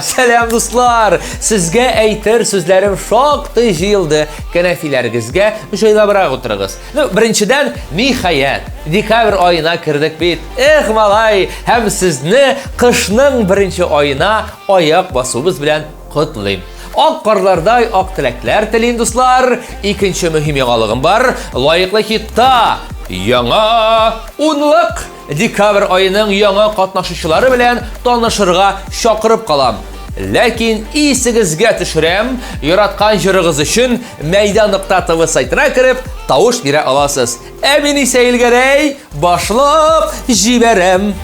Selam dostlar. Sizge aytır sözlerim şoqty jildi. Kenefileringizge joylabırak oturuguz. Birinchidan nihayat dekabr oyuna kirdik bit. Malay, hem sizni qishning birinchi oyina oyoq bosuvimiz bilan qutlayman. Ak qarlarday ak tilaklar tilayman dostlar. İkinci mühim yanılığım var. Layıqlı hitta Яңа унлык декабр ayının яңа катнашучылары белән танышырга чакырып калам. Ләкин исегезгә төшерәм, яраткан җырыгыз өчен Мәйдан.тв сайтына кирип тавыш бирә аласыз. Ә мин исә илгәрәй башлап җибәрәм.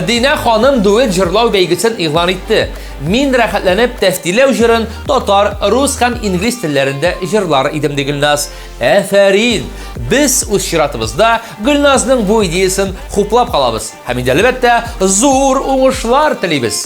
Dina xanım duet jırlav beygisen ilan etti. Min rəxətlənib təftiləv jırın Tatar, Rus hem İngiliz dillərində jırlar idim de Gülnaz. Əfərin! Biz öz şiratımızda Gülnaz'ın bu ideyasını xuplab qalabız. Həmin də əlbəttə zor uğuşlar tiləyimiz.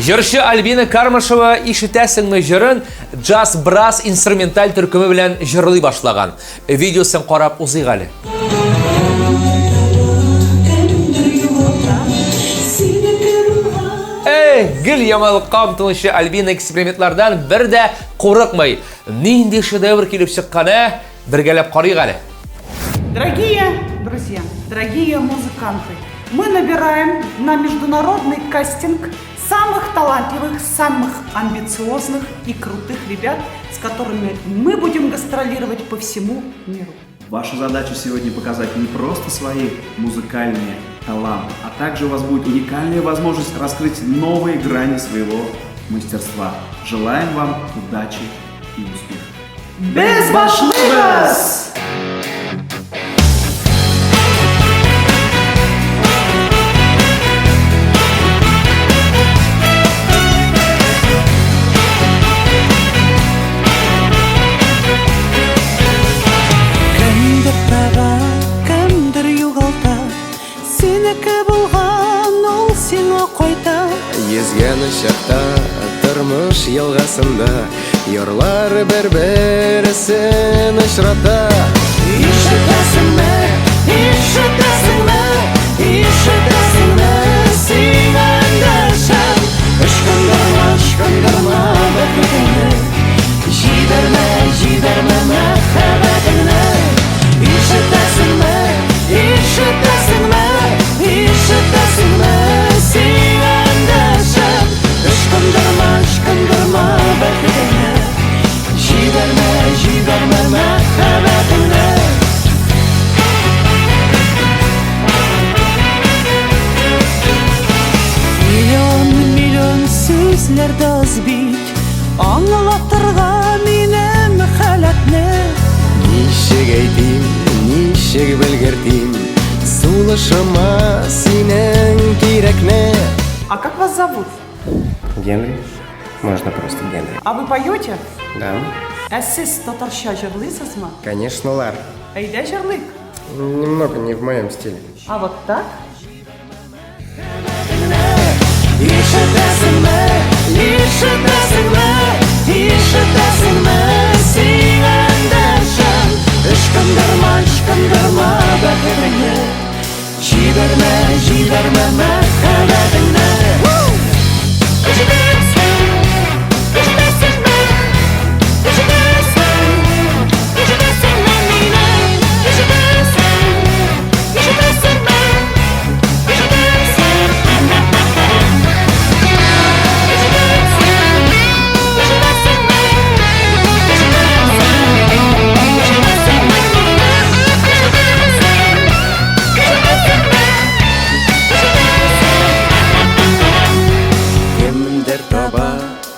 Җырчы Альбина Кармашева ишетәсеңме җырын джаз брас инструменталь төркеме белән җырлый башлаган. Видеосын карап узыйк әле. Гел ямалыкка омтылучы Альбина экспериментлардан бер дә курыкмый. Нинди шедевр килеп чыкканы бергәләп карыйк әле. Дорогие друзья, дорогие музыканты, мы набираем на международный кастинг самых талантливых, самых амбициозных и крутых ребят, с которыми мы будем гастролировать по всему миру. Ваша задача сегодня показать не просто свои музыкальные таланты, а также у вас будет уникальная возможность раскрыть новые грани своего мастерства. Желаем вам удачи и успеха. Без важливость! Езгәне чакта тормыш елгасында ярлар бер-берсен очрата. Ишетәсеңме, ишетәсеңме, ишетәсеңме син әндәшәм. Ышкындырма бәхетеңне, җибәрмә мәхәббәтеңне. Ишетәсеңме, ишетәсеңме, ишетәсеңме син әндәшәм. Ышкындырма бәхетеңне, җибәрмә мәхәббәтеңне. Миллион сүзләрдә аз бит, аңлатырга минем хәләтне. Ничек әйтим, ничек белгертим, сулышыма синең кирәкне. А как вас зовут? Генри. Можно просто Генри. А вы поете? Да. Сез татарча җырлыйсызмы? Конечно, Лар. Әйдә җырлыйк. Немного не в моем стиле. А вот так? Ишетәсеңме, ишетәсеңме, ишетәсеңме син әндәшәм. Ышкындырма бәхетеңне, җибәрмә мәхәббәтеңне.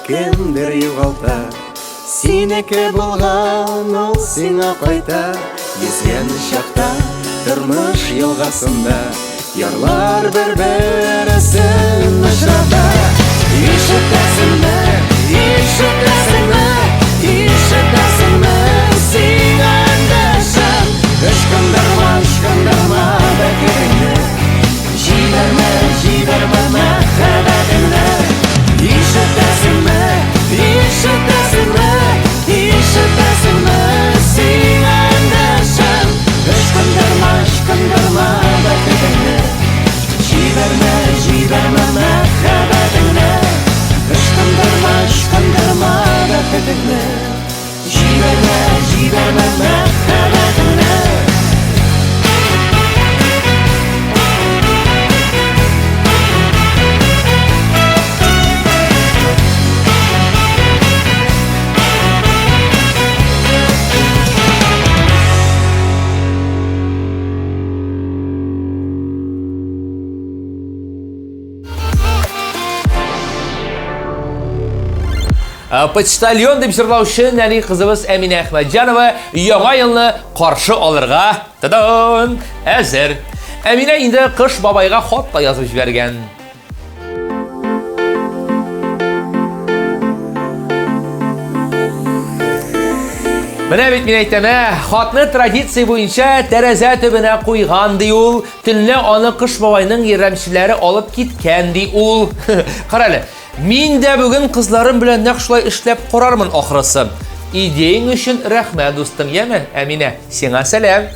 Кемдер югалта, синеке булган ул сиңа кайта. Йөзгән чакта тормыш елгасында ярлар бер-берсен очрата. Ишетәсеңме, ишетәсеңме, ишетәсеңме син әндәшәм. Ышкындырма бәхетеңне, җибәрмә мәхәббәтеңне. Ишетәсеңме, ишетәсеңме, ишетәсеңме син әндәшәм. Ышкындырма бәхетеңне, җибәрмә мәхәббәтеңне. Ышкындырма бәхетеңне, җибәрмә мәхәббәтеңне. Почтальон дип җырлаучы нәни кызыбыз Әминә Әхмәтҗанова яңа елны каршы алырга әзер. Әминә инде Кыш бабайга хат та язып җибәргән. Менә бит мин әйтәм, хатны традиция буенча тәрәзә төбенә куйган ди ул, төнлә аны Кыш бабайның ярдәмчеләре алып киткән ди ул. Карале, мин дә бүген кызларым белән нәкъ шулай эшләп карармын ахрысы. Идеяң өчен рәхмәт, дустым, яме? Әминә, сиңа сәлам.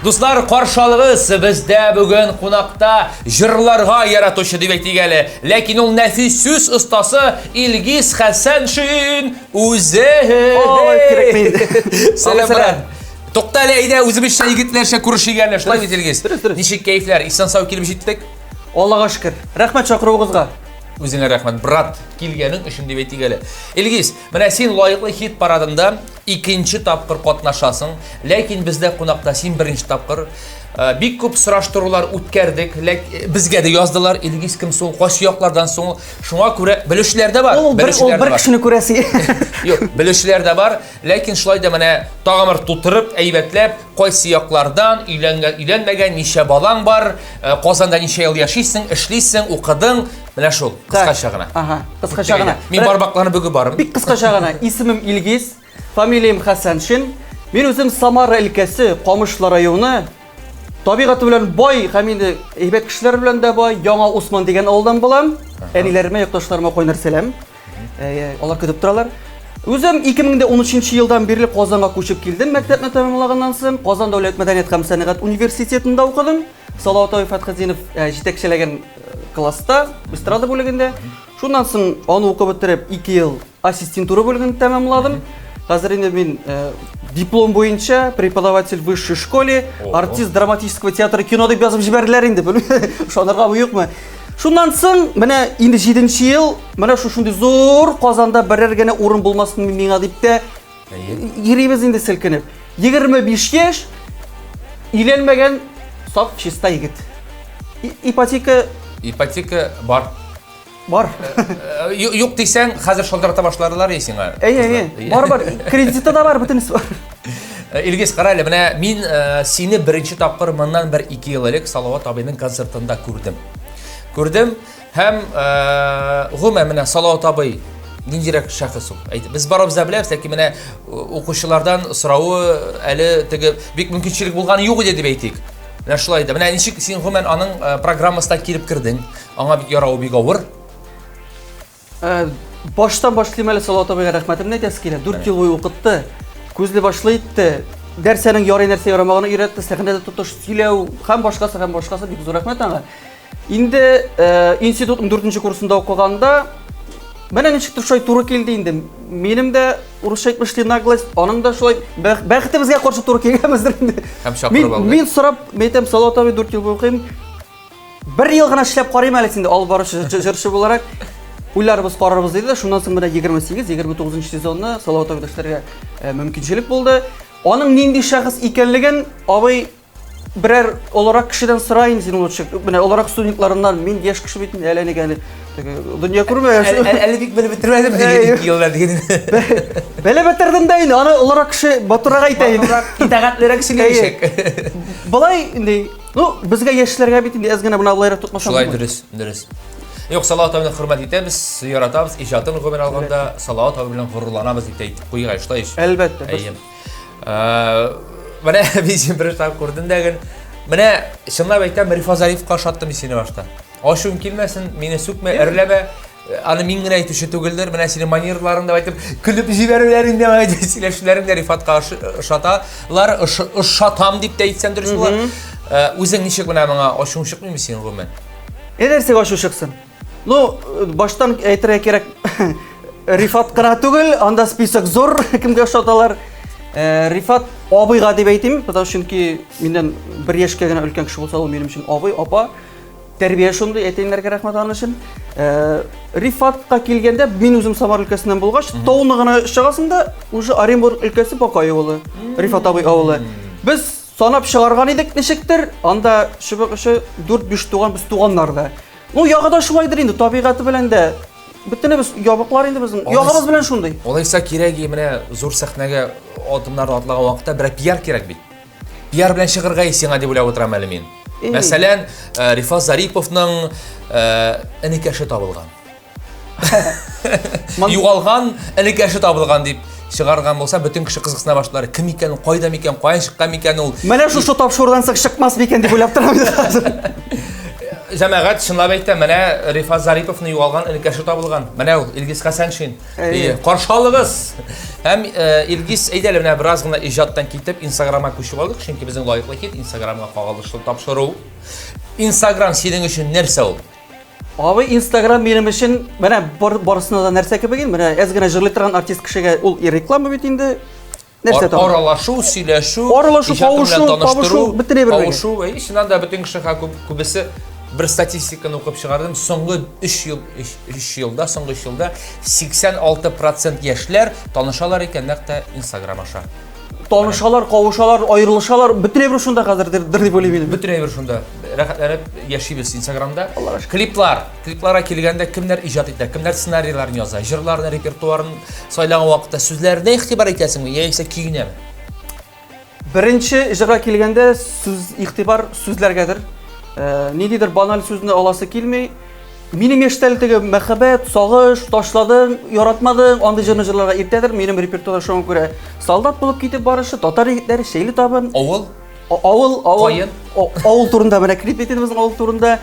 Дуслар, каршалыгыз бездә бүген кунакта җырларга яратучы дип әйтик әле. Ләкин ул нәфис сүз остасы Илгиз Хәсәншин үзе. Сәлам, брат. Тукта әле, әйдә үзебезчә егетләрчә күрешик әле. Шулай бит, Илгиз. Ничек кәефләр? Исән сау килеп җиттек? Аллага шөкер. Рәхмәт чакыруыгызга. Үзеңә рәхмәт, брат, килгәнең өчен дип әйтик әле. Илгиз, менә син лаеклы хит парадында икенче тапкыр катнашасың, ләкин бездә кунакта син беренче тапкыр. Бик күп сораштырулар үткәрдек, безгә дә яздылар, Илгиз кем соң, кайсы яклардан соң. Шуңа күрә белүчеләр дә бар. Ул бер кешене күрәсе. Юк, белүчеләр дә бар, ләкин шулай да менә тагымыр тутырып, әйбәтләп, кайсы яклардан өйләнмәгән, ничә балаң бар, Казанда ничә ел яшисең, эшлисең, укыдың. Менә шул, кыскача гына. Ага, кыскача гына. Мин барбакларны бүге барым. Бик кыскача гына. Исемем Илгиз, фамилиям Хәсәншин. Мин үзем Самара өлкәсе, Камышлы районы. Табигаты белән бай, һәм инде әйбәт кешеләр белән дә бай, Яңа Усман дигән авылдан булам. Әниләремә, якташларыма кайнар сәлам. Алар көтеп торалар. Үзем 2013 елдан бирле Казанга күчеп килдем. Мәктәпне тәмамлаганнан соң Казан дәүләт мәдәният һәм сәнгать университетында укыдым. Салават Фәтхетдинов җитәкчеләгән класста, эстрада бүлегендә. Шуннан соң аны укып бетереп 2 ел ассистентура бүлеген тәмамладым. Хәзер инде мин диплом буенча преподаватель в высшей школе, артист драматического театра кино дип язып җибәрделәр инде. Шунарга юкмы? Шуннан соң менә инде 7нче ел, менә шундый зур Казанда берәр генә урын булмасын миңа дип тә йөрибез инде селкенеп. 25 яшь, өйләнмәгән, саф чиста егет. Ипотека бар. Бар. Юк дисәң, хәзер шылдырата башларлар сиңа. Бар. Кредиты да бар, бөтенесе бар. Илгиз карайлы, менә мин сине беренче тапкыр моннан 1-2 ел элек Салават абыйның концертында күрдем һәм гомумән менә Салават абый ниндирәк шәхес ул? Без барыбыз да беләбез, ләкин менә укучылардан соравы әле теге бик мөмкинчелек булганы юк иде дип әйтик. Менә шулай да. Менә ничек син гомумән аның программасына килеп кирдең? Аңа бик ярау, бик авыр. Баштан башлыйм әле Салават абыйга рәхмәтемне әйтәсе килә. 4 ел буе укытты. Күзле башлый дәрсәнең ярый нәрсә ярамаганы өйрәтте, сәхнәдә тотыш сөйләү һәм башкасы бик зур рәхмәт аңа. Инде институтның 4нче курсында укыганда менә ничектер шулай туры килде инде. Минем дә урысча әйтмешли наглость, аның да шулай бәхетебезгә каршы туры килгәнбездер инде. Һәм чакырып алды. Мин сорап, әйтәм, Салават абый 4 ел буе укыйм. 1 ел гына эшләп карыйм әле инде алып баручы җырчы буларак. Уйларыбыз карарбыз диде дә, шуннан соң менә 28-29 сезонны Салават абый эшләргә мөмкинчелек булды. Аның нинди шәхес икәнлеген абый берәр оларак кешедән сорайын син лучше. Менә оларак студентларыннан мин яшь кеше бит инде, әле нигә дөнья күрмәгән. Әле бик белеп бетермәдем диген 2 еллар диген. Белеп бетердем дә инде, аны оларак кеше батырага әйтә инде. Итәгатьлерәк сөйләшек. Болай инде, безгә яшьләргә бит инде әз генә менә алайрак тотмасам. Шулай дөрес. Юк, Салават абыйны хөрмәт итәбез, яратабыз, иҗатын гомер алганда Салават абый белән горурланабыз дип әйтеп куйга шулай. Әлбәттә. Менә bizim bir tap күрдем дәген. Менә чынлап әйтәм, Рифат Зариповка ошаттым сине башта. Ашуым килмәсен, мине сүкмә, әрләбә. Аны мин генә әйтүче түгелдер. Менә синең манерларың да әйтеп, күлеп җибәрүләрен дә әйтеп, сөйләшүләрен дә Рифатка ошаталар, ошатам дип әйтсәң дөрес була. Үзең ничек менә моңа ашуың чыкмыймы синең гомумән? Нәрсәгә ашу чыксын? Баштан әйтергә кирәк, Рифат кына түгел, анда список зур, кемгә ошаталар. Рифат абыйга дип әйтим, чөнки миннән 1 яшькә генә өлкән кеше булса, ул минем өчен абый, апа. Тәрбия шундый, әтәйләргә рәхмәт аны өчен. Рифатка килгәндә, мин үзем Самар өлкәсеннән булгач, Тауны гына чыгасында уже Оренбург өлкәсе Бакай авылы, Рифат абый авылы. Без санап чыгарган идек ничектер, анда шыбык ише 4-5 туган без туганнар да. Ягыда шулайдыр инде, табигаты белән дә. Бөтенебез ябыклар инде безнең. Ягыбыз белән шундый. Алайса кирәк, менә зур сәхнәгә адымнар атлаган вакытта бер пиар кирәк бит. Пиар белән чыгырга сиңа дип уйлап утырам әле мин. Мәсәлән, Рифат Зариповның энекәше табылган. Югалган энекәше табылган дип чыгарган булса, бөтен кеше кызыксына башлар. Кем икән, кайда микән, каян чыккан микән ул? Менә шушы тапшырудан соң чыкмас микән дип уйлап торам инде. Җәмәгать, чынлап әйтәм, менә Рифат Зариповның югалган энекәше табылган. Менә ул Илгиз Хәсәншин. Каршылыгыз. Һәм Илгиз әйдәле менә бераз гына иҗаттан китеп Инстаграмга күчеп алдык, чөнки безнең лайыклы хит Инстаграмга кагылышлы тапшыру. Инстаграм синең өчен нәрсә ул? Абый, Инстаграм минем өчен менә барысына да нәрсә кебек инде. Менә әз генә җырлый торган артист кешегә ул реклама бит инде. Нәрсә табу? Аралашу, сөйләшү, табышу, бөтенләй бер бер. Табышу, шуннан да бөтен кешегә күбесе bir statistikаны укып чыгардым. Соңгы 3 елда 86% яшьләр танышалар икән нәкъ Instagram аша. Танышалар, кавышалар, аерылышалар, бөтенләй бер шунда хәзердер дип уйлыйм. Бөтенләй бер шунда. Рәхәтләнеп яшибез Instagramда. Клипларга килгәндә кемнәр иҗат итә, кемнәр сценарийларын яза, җырларны, репертуарын сайлаган вакытта сүзләренә игътибар итәсеңме, яисә көенәме? Беренче җырга килгәндә игътибар сүзләргәдер. Ниндидер баналь сүзне аласы килмәй. Минем яшьтәлеге мәхәббәт, сагыш, ташладың, яратмадың, андый җырларга иртәдер. Минем репертуарда шуңа күрә солдат булып китеп барышы, татар егетләре, шәйле табын. Авыл турында менә клип итеп безнең авыл турында.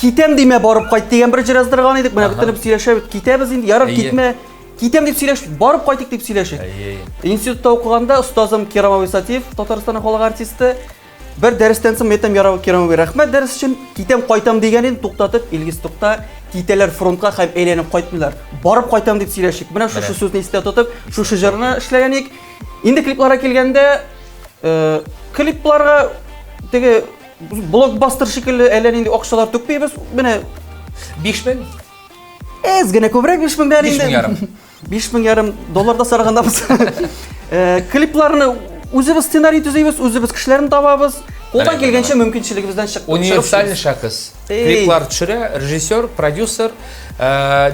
Китәм димә барып кайт дигән бер җыр яздырган идек. Менә бөтенеп сөйләшәбез. Китәбез инде, ярар китмә. Китәм дип сөйләш, барып кайтык дип сөйләшик. Институтта укыганда устазым Керам Исатиев, Татарстанның халык артисты, бер дәрестән соң әйтәм, ярар Керам рәхмәт дәрес өчен, китәм кайтам дигәнен туктатып, Илгиз тукта, китәләр фронтка һәм әйләнеп кайтмыйлар. Барып кайтам дип сөйләшик. Менә шушы сүзне истә тотып, шушы җырны эшләгән идек. Инде клипларга килгәндә, клипларга теге блокбастер шикелле әллә нинди акчалар түкмәйбез. Менә 5000 Әз генә күбрәк 5000 дә инде. 5000 долларда сарагандабыз. Клипларны үзебез сценарий төзибез, үзебез кешеләрне табабыз. Қолдан келгенше мүмкіншілігімізден шықпай. Универсальный шәхес. Клиплар төшерә, режиссер, продюсер,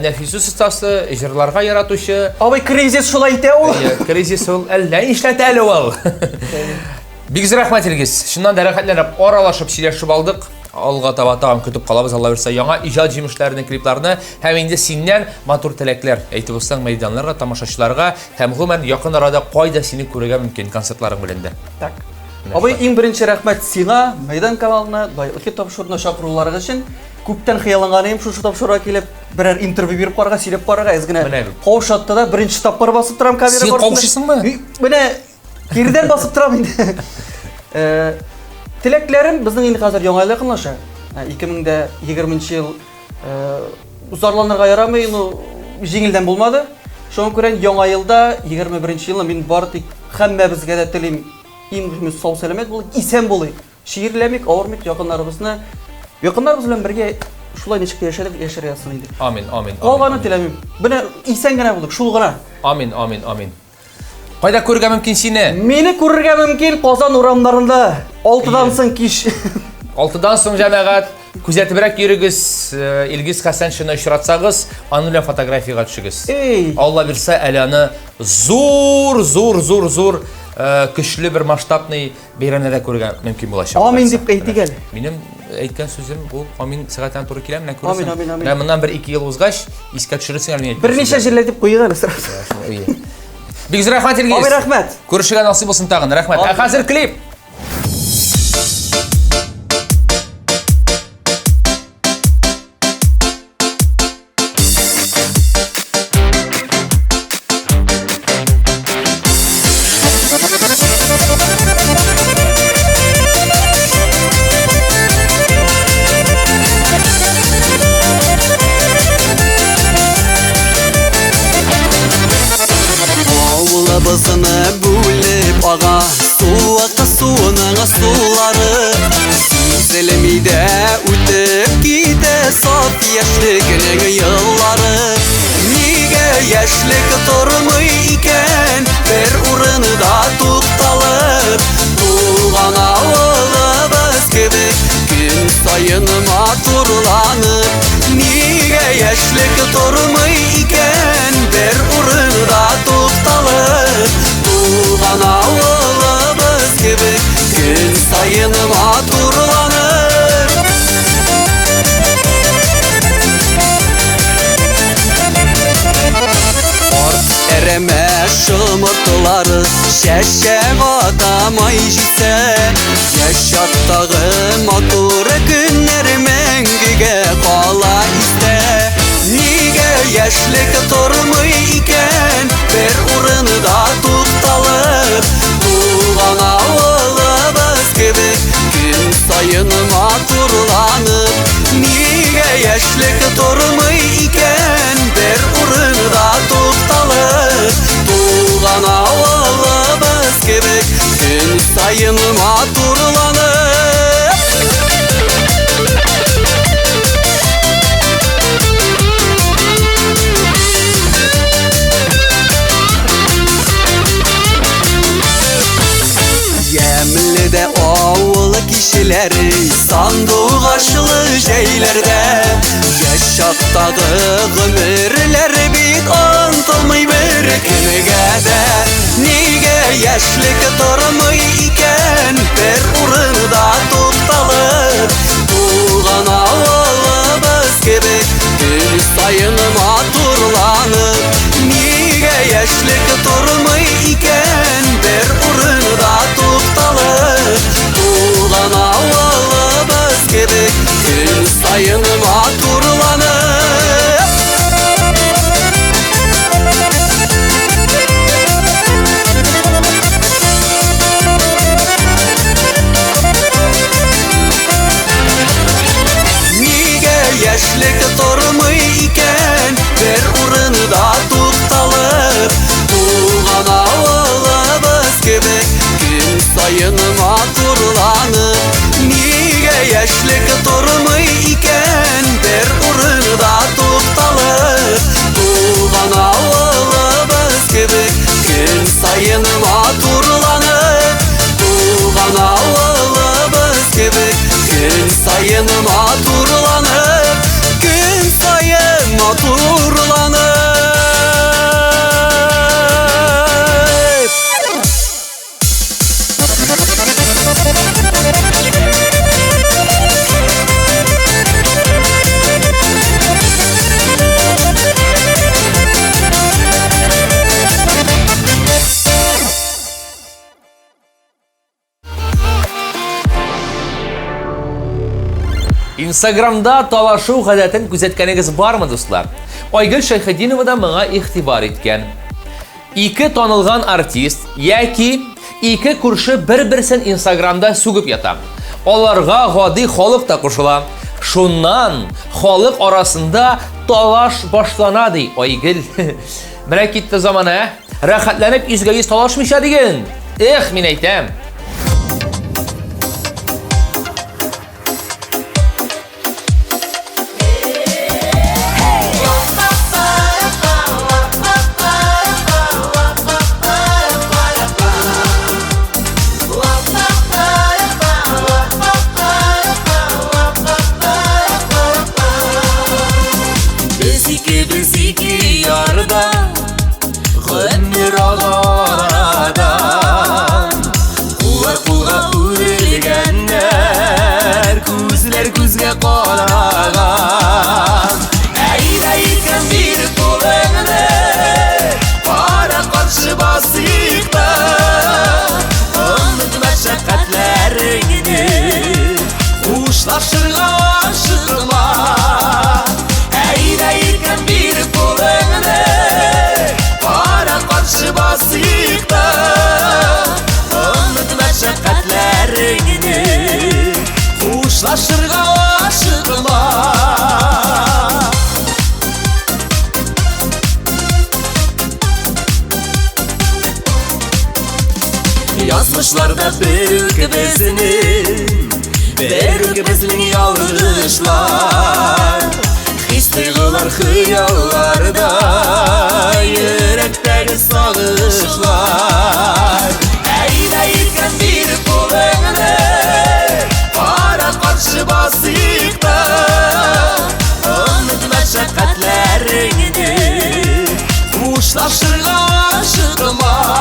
нәфис остасы, җырларга яратучы. Абай кризис шулай итә ул. Кризис ул әллә нишләтә әле ул. Бик рәхмәт Илгиз. Шуннан да рәхәтләнеп аралашып сөйләшеп алдык. Алга таба тагын көтеп калабыз, Алла бирсә, яңа иҗат җимешләренең клипларны һәм инде синнән матур теләкләр әйтеп булсаң мәйданнарга, тамашачыларга һәм гомумән якын арада кайда сине күрергә мөмкин концертларың белән дә. Так. Абай иң беренче рәхмәт сиңа, Мәйдан каналына, Байлык тапшыруына чакыруларың өчен. Күптән хыялланганым шушы тапшыруга килеп, берәр интервью биреп карарга, сөйләп карарга, әзгенә. Каушатты да беренче тапкыр басып торам камера Син каушысыңмы? Менә кирдән басып торам инде. Теләкләрем безнең инде хәзер яңа ел якынлаша. 2020 ел узарланырга ярамый, җиңелдән булмады. Шуңа күрә яңа елда 21 елны мин бар тик һәммәбезгә дә телим иң мөһиме сау сәламәт булыйк, исән булыйк. Ширләмик, авырмыйк, якыннарыбыз белән бергә шулай ничек яшәргә ясын инде. Амин. Калганы теләмим. Менә исән генә булыйк, шул гына. Амин. Кайда күрергә мөмкин сине? Мине күрергә мөмкин Казан урамнарында 6дан соң кич. 6дан соң җәмәгать күзәтебрәк йөрегез, Илгиз Хәсәншины очратсагыз, аны белән фотографиягә төшегез. Алла бирсә, әле аны зур көчле бер масштабный бәйрәмдә күрергә мөмкин булачак. Амин дип әйтик әле. Минем әйткән сүзем бу амин сәгатьтән туры килә, менә күрәсең. Амин. Менә моннан 1-2 ел узгач, искә төшерәсең әле мине. Берничә җирләр дип куйган әле сразу. Бик рәхмәт Илгиз. Абай рәхмәт. Күрешергә насыйп булсын тагын. Рәхмәт. Хәзер клип. Avulabızını bölüp ağa Suaka suğunun suları Süzelemide ütüp gide Saf yaşlıkının yılları Nige yaşlık durmuy iken Bir urını da tuqtalıp Tuğan avulabız gibi Gün sayın maturlanıp Nige yaşlık durmuy iken Bir urını da tuqtalıp Tuğan avulabız gibi Gün sayın maturlanıp Ort ereme şımırtıları Şəşəv adamay jitse Yaşattağı matur günler mengige qala iste Nige yaşlık durmuy iken Bir urını da tuqtalıp Tuğan avulabız gibi Gün sayın maturlanıp Nige yaşlık durmuy iken Bir urını da tuqtalıp Tuğan avulabız gibi Gün sayın maturlanıp Yemli'de oğul kişileri Sandığı aşılı şeylerde Yaşattağı ömürler bit Antılmay bir günüge Nige yaşlık durmuy iken Bir urını da tuqtalıp Tuğan avulabız gibi Gün sayın maturlanıp Nige yaşlık durmuy iken Bir urını da tuqtalıp Tuğan avulabız gibi Gün sayın maturlanıp Nige yaşlık durmuy iken Bir urını da tuqtalıp Tuğan avulabız gibi Gün sayın maturlanıp Nige yaşlık durmuy iken сайын матурланып, күн сайын матурланып. Instagramda талашу гадәтен күзәткәнегез бармы, дуслар? Айгөл Шайхетдинова да моңа игътибар иткән. Ике танылган артист яки ике күрше бер-берсен Instagramда сүгеп ята. Аларга гади халык та кушыла. Шуннан халык арасында талаш башлана ди Айгөл. Менә китте заманы, рәхәтләнеп изгәгез талашмыйча диген. Эх, мин әйтәм. Biz iki yarda, gönlür ağlardan, Kuğa ürgenler, kuzler kuzge qalagan. Eyreyken bir kolunu, para karşı basıkta, Ömrüt meşakkatlerini, Uşlaşırga aşıklar. Eyreyken bir kolunu, para karşı basıkta, Ömrüt meşakkatlerini, Uşlaşırga aşıklar. Yazmışlar da bir ülkemizin, bir ülkemizin yavruşlar. His duygular hıyallarda, yürekteki sağışlar. Eyreyken bir kolunu, para karşı basıkta, Ömrüt meşakkatlerini, Uşlaşırga aşıklar.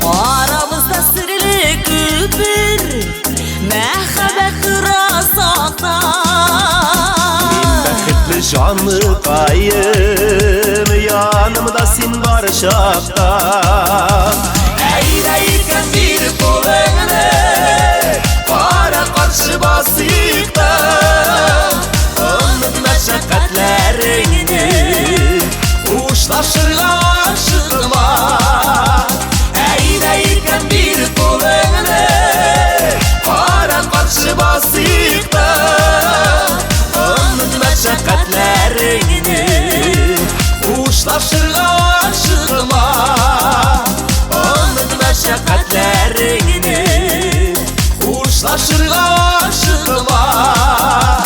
Aramızda sırlı küpür, məhəbbət qırasaqdan. Bəxtli canlıqayım, yanımda sen var şaqda. Eyreyken bir kolunu, para karşı basıkta, Ömrüt meşakkatlerini, Uşlaşırga aşıklar. Eyreyken bir kolunu, para karşı basıkta, Ömrüt meşakkatlerini, Uşlaşırga aşıklar. Ömrüt meşakkatlerini, Uşlaşırga aşıklar.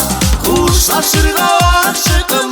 Uşlaşırga aşıklar.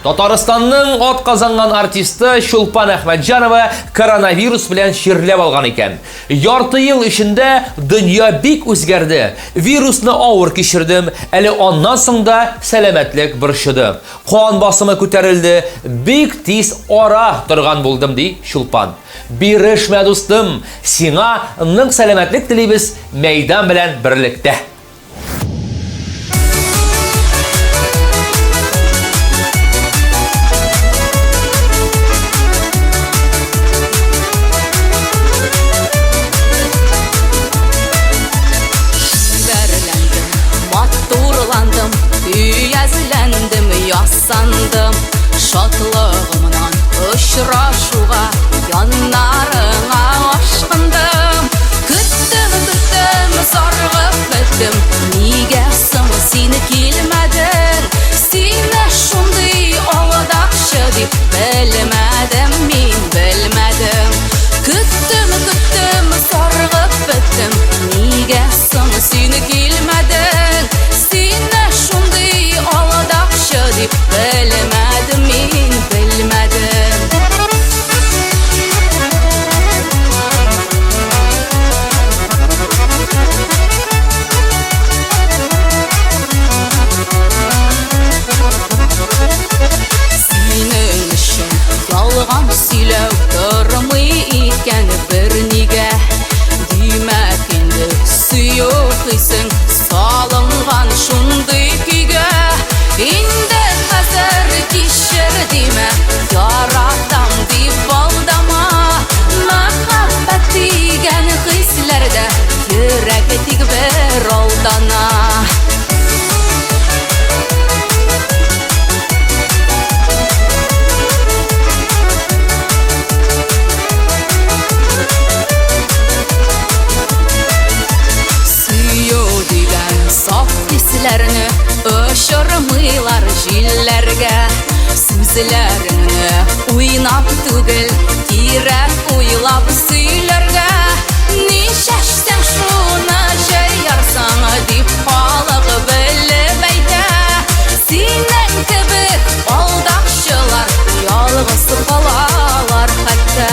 Татарстанның ат казанган артисты Шулпан Әхмәтҗанова коронавирус белән чирләп алган икән. Ярты ел эчендә дөнья бик үзгәрде. Вирусны авыр кичердем, әле аннан соң да сәламәтлек борчыды. Кан басымы күтәрелде, бик тиз ара торган булдым ди Шулпан. Бирешмә дустым, сиңа нык сәламәтлек телибез мәйдан белән берлектә. Matturlandım, üyəzləndim, yassandım, şadlığım көйсің салынған шундай күйге инде хәзер кишер диме яратам дип алдама мәхәббәт дигән хисләрдә йөрәк тик бер алдана Hislerini öşürmüylar jillerge Sözlerini uynap tügül Direk uylap söylerge Nişeşten şuna jeyarsan Dip balık bilip eyte Sinen kebik aldakşılar Yalğız kalalar hatta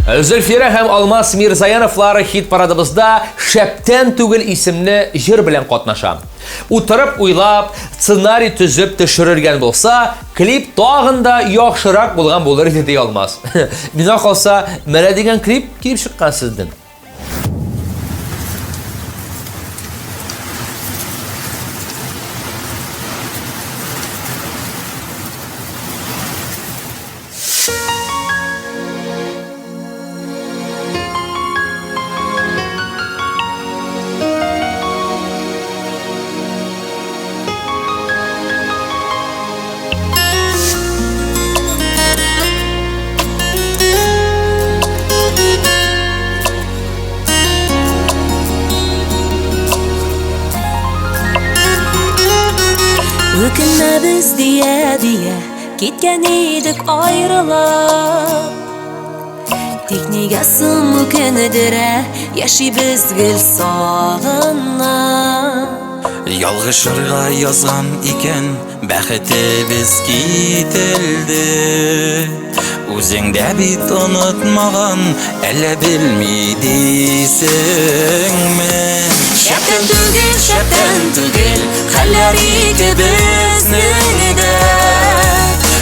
Зөлфира һәм Алмаз Мирзаяновлары хит парадыбызда Шәптән түгел исемле җыр белән катнаша. Утырып уйлап, сценарий төзеп төшерелгән булса, клип тагын да яхшырак булган булыр диде Алмаз. Миңа калса, менә дигән клип килеп чыккан сездән. Өкінме біз дия кеткен едік айрылып Тек соң өкінідірі яши біз гүл сағына Ялгыш жырга язган икән бәхетебез кителде Үзеңдә бит онытмаган әллә белми дисеңме Шәптән түгел хәлләр икебезнең дә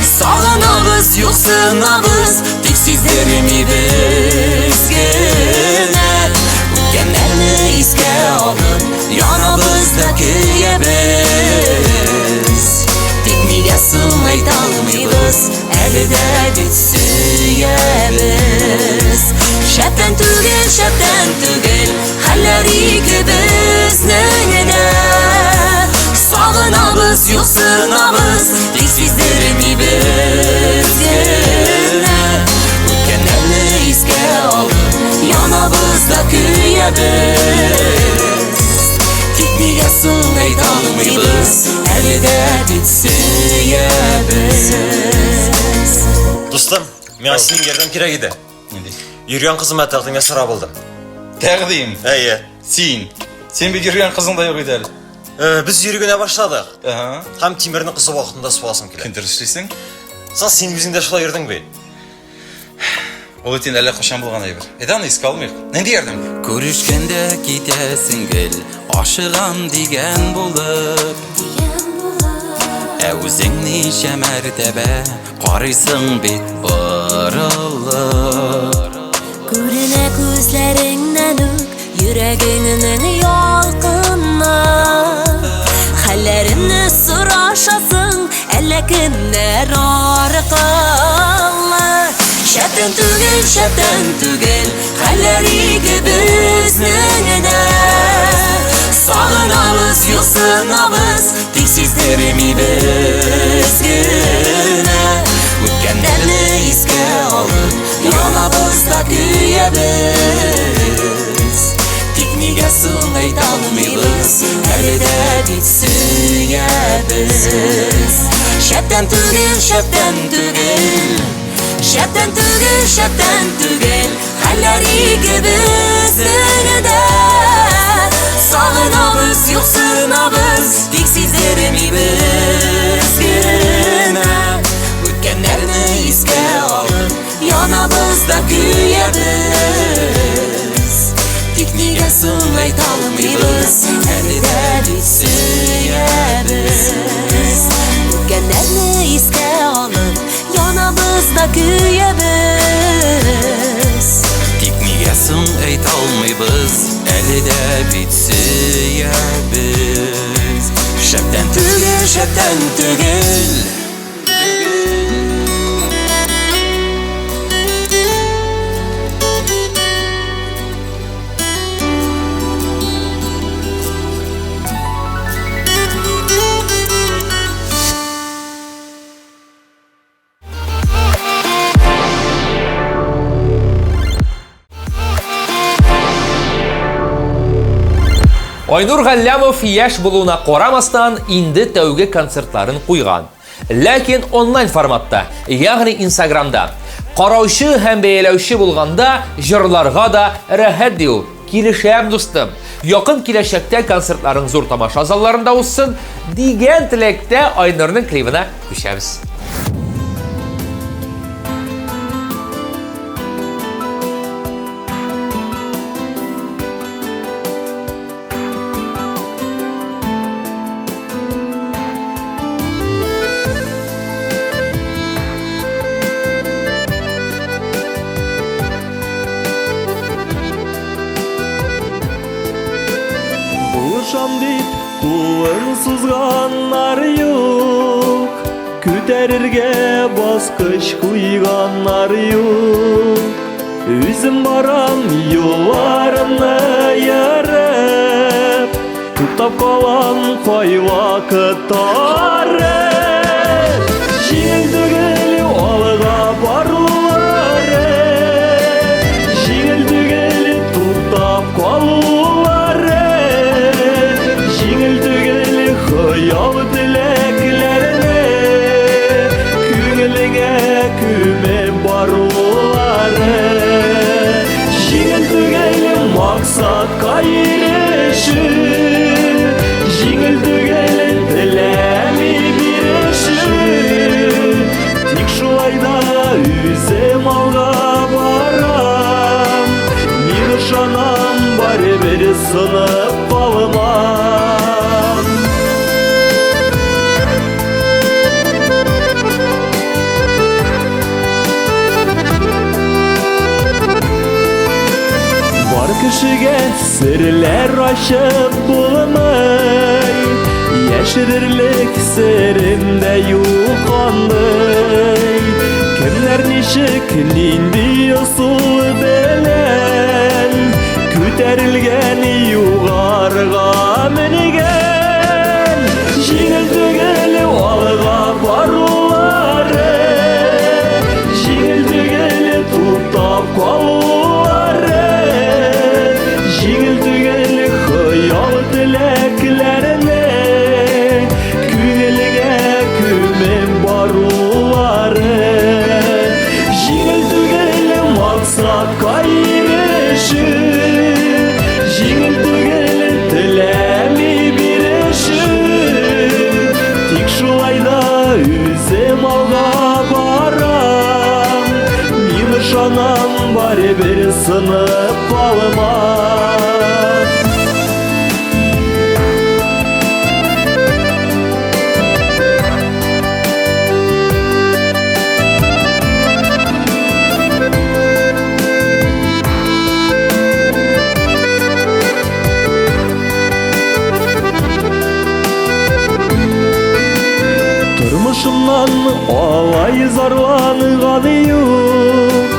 Сагынабыз, юксынабыз, тик сиздермибез генә Үткәннәрне искә алып, янабыз да көябез Тик нигә соң әйтә алмыйбыз, әле дә бит сөябез Шәптән түгел, хәлләр икебезнең дә Сагынабыз, юксынабыз, тик сиздермибез генә Үткәннәрне искә алып, янабыз да көябез Тик нигә соң әйтә алмыйбыз, әле дә бит сөябез Достым, миңа синең ярдәм кирәк иде. Йөргән кызыма тәкъдимгә сорап алдым. Тәкъдим? Әйе. Син бит йөргән кызың да юк иде әле. Без йөргәнә башладык. Ага. Һәм Тимерне кызы вакытында суасым килә. Кем дөрестлисең? Син үзең дә шулай йөрдең бит. Ул итен әллә качан булган әйбер. Аны искә алмыйк. Нинди ярдәм? Күрешкәндә китәсең гел, ашыгам дигән булып Ә үзең ничә мәртәбә карыйсың бит борылып Күренә күзләреңнән үк йөрәгеңнең ялкыны Хәлләремне сорашасың, әллә кемнәр аркылы Шәптән түгел, хәлләр икебезнең дә Сагынабыз, юксынабыз Тик сиздермибез генә үткәннәрне искә алып янабыз да көябез. Тик нигә соң әйтә алмыйбыз, әле дә бит сөябез. Шәптән түгел, шәптән түгел, шәптән түгел, шәптән түгел, хәлләр икебезнең дә. Сагынабыз, юксынабыз, тик сиздермибез генә үткәннәрне искә алып янабыз да көябез. Тик нигә соң әйтә алмыйбыз, әле дә бит сөябез. Үткәннәрне искә алып янабыз да көябез. Тик нигә соң әйтә алмыйбыз, әле дә бит сөябез. Шәптән түгел, шәптән түгел. Айнур Галлямов яшь булуына карамастан инде тәүге концертларын куйган. Ләкин онлайн форматта, ягъни Инстаграмда. Караучы һәм бәяләүче булганда җырларга да рәхәт ди ул. Килешәм, дустым. Якын киләчәктә концертларың зур тамаша залларында узсын дигән теләктә Айнурның клибына күчәбез. Buluşam deyip kulun sızganlar yok, Küterirge baskış kuyganlar yok. Üzüm baram yollarını yarıp, Tuttap kalan koy vakıtları. Жеңіл түгел алға барулары, жеңіл түгел туттап қалулары, жеңіл түгел хыял тілеклеріне, көңіліңе көмеп барулары, жеңіл түгел мақсатқа ереші, жеңіл түгел тіләмей Тик шулайда үзем алға барам, Мин ышанам барыбер сынып калмам. Бар кешегә серләр ачып булмый, Яшерерлек серемдә юк андый. Кемнәр ничек нинди ысул белән күтәрелгән югарыга менгән. Җиңел түгел алга барулары, җиңел түгел туктап калулары, җиңел түгел хыял теләкләрне, Жеңіл түгел мақсатқа ереші, жеңіл түгел тіләмей береші. Тик шулайда үзем алға барам, Мин ышанам барыбер сынып калмам. Тормышымнан алай зарланганы юк,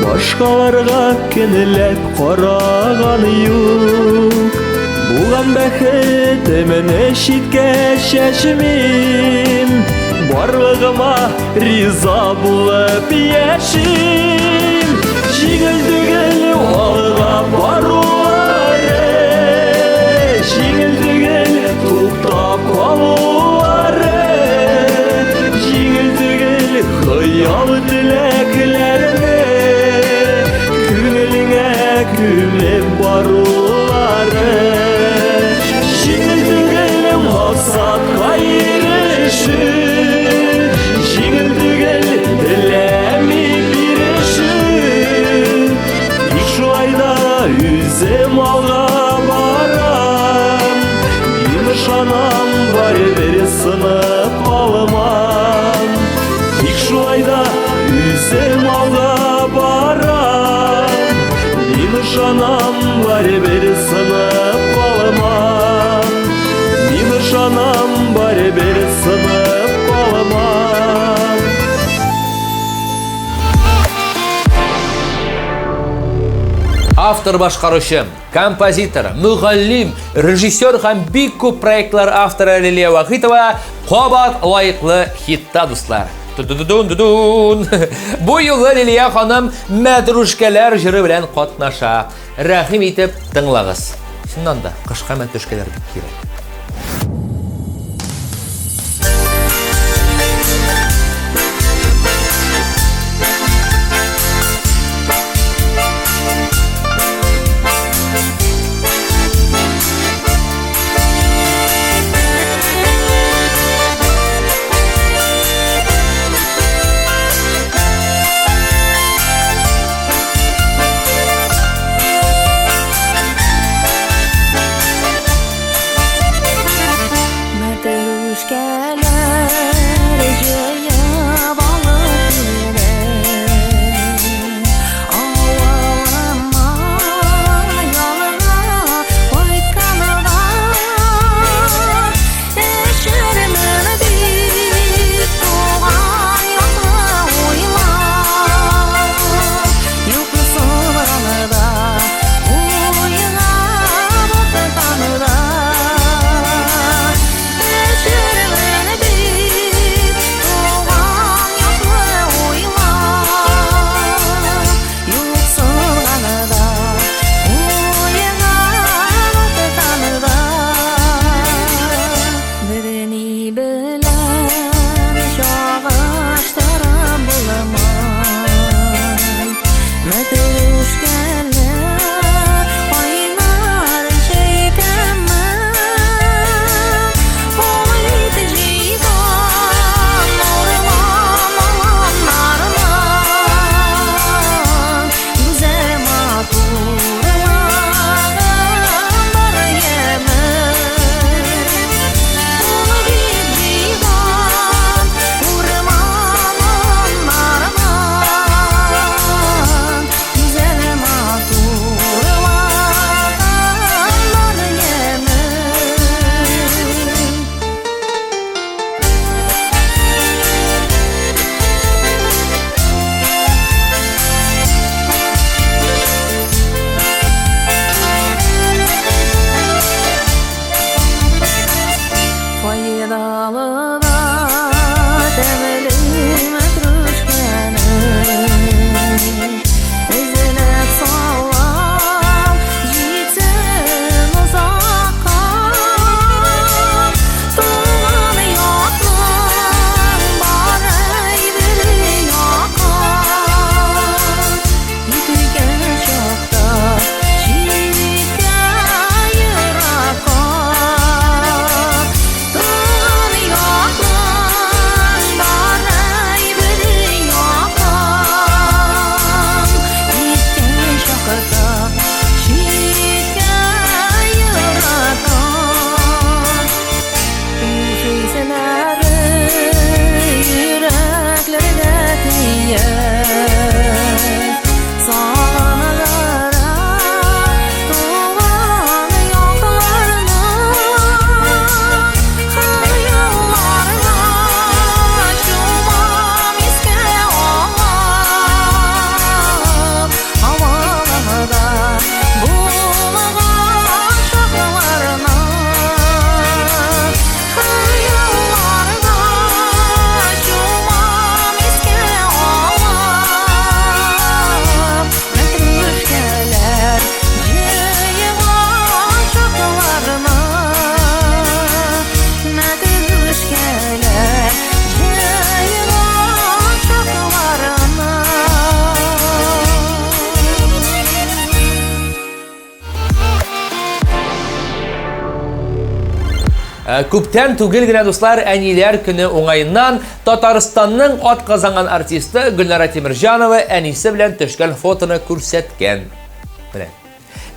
Башкаларга кенелеп караганы юк. Туған бәхетімен шетке шешімім Барлығыма риза болып ешім Жеңіл түгел алға барулары Жеңіл түгел тоқтап қалулары Жеңіл түгел қиял тілеклеріне Көңіліңе күліп барулары Жеңіл түгел мақсатқа еріші Жеңіл түгел тіләме беріші Тек шуайда үзім алға барам Мен шанам бар бір сынып қалмам Тек шуайда үзім алға барам Мен шанам бар бір сынып қалмам Мен шанам бар бір сынып қалмам Автор башкаручы, композитор, мугаллим, режиссер һәм бик күп проектлар авторы Лилия Вахитова кабат лайыклы хитта дуслар. Тудудун. Бу юлы Лилия ханым мәдрүшкәләр җыры белән катнаша. Рәхим итеп тыңлагыз. Шуннан да кышка мәдрүшкәләр бик кирәк. Күптән түгел генә дуслар, әниләр көне уңайыннан Татарстанның атказанган артисты Гөлнара Тимирҗанова әнисе белән төшкән фотоны күрсәткән. Менә.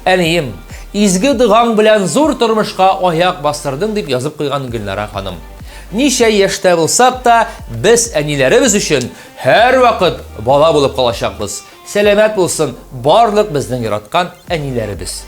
Әнием, изге дұғаң белән зур тормышка аяк бастырдың дип язып куйган Гөлнара ханым. Ничә яшьтә булсак та, без әниләребез өчен һәр вакыт бала булып калачакбыз. Сәламәт булсын барлык безнең яраткан әниләребез.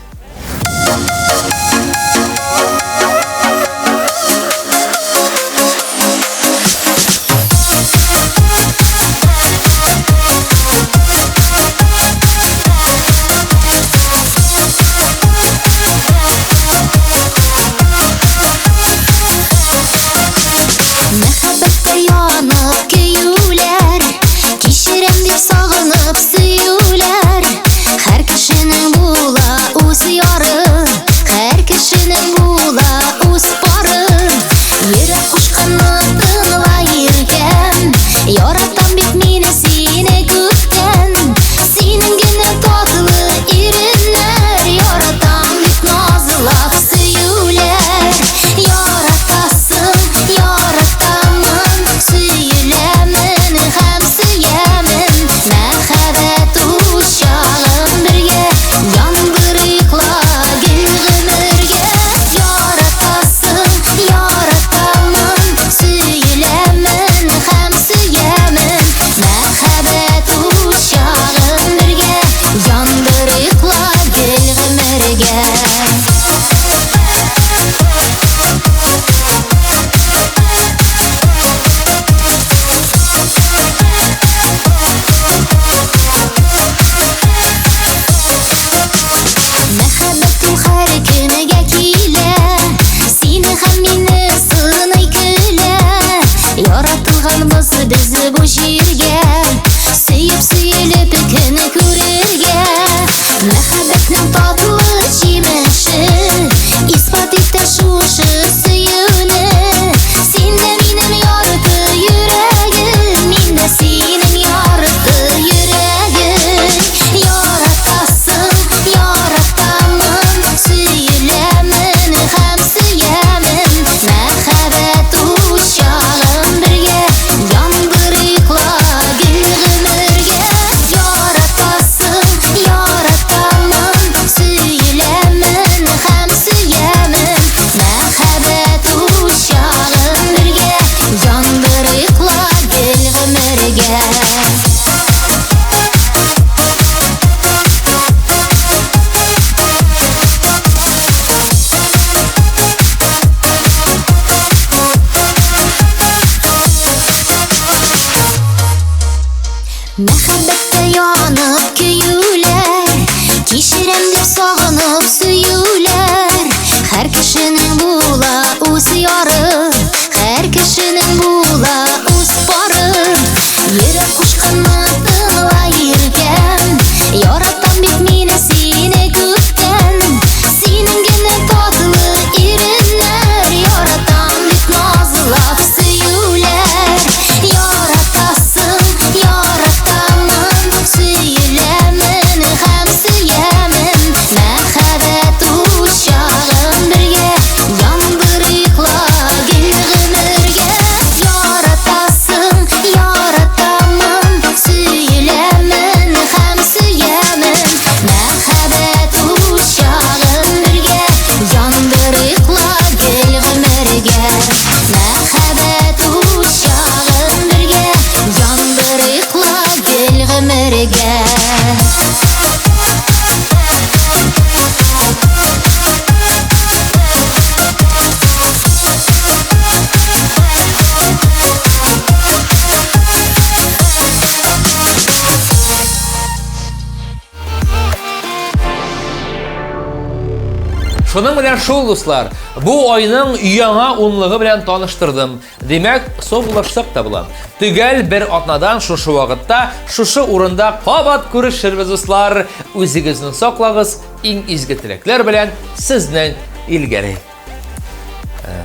Шуның белән шул дуслар, бу айның яңа унлыгы белән таныштырдым. Димәк, соңлашсак та була. Төгәл бер атнадан шушы вакытта, шушы урында кабат күрешербез дуслар. Үзегезне саклагыз, иң изге теләкләр белән сезнең илгәре.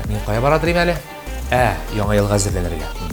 Мин кая бара дим әле? Яңа елга әзерләнергә.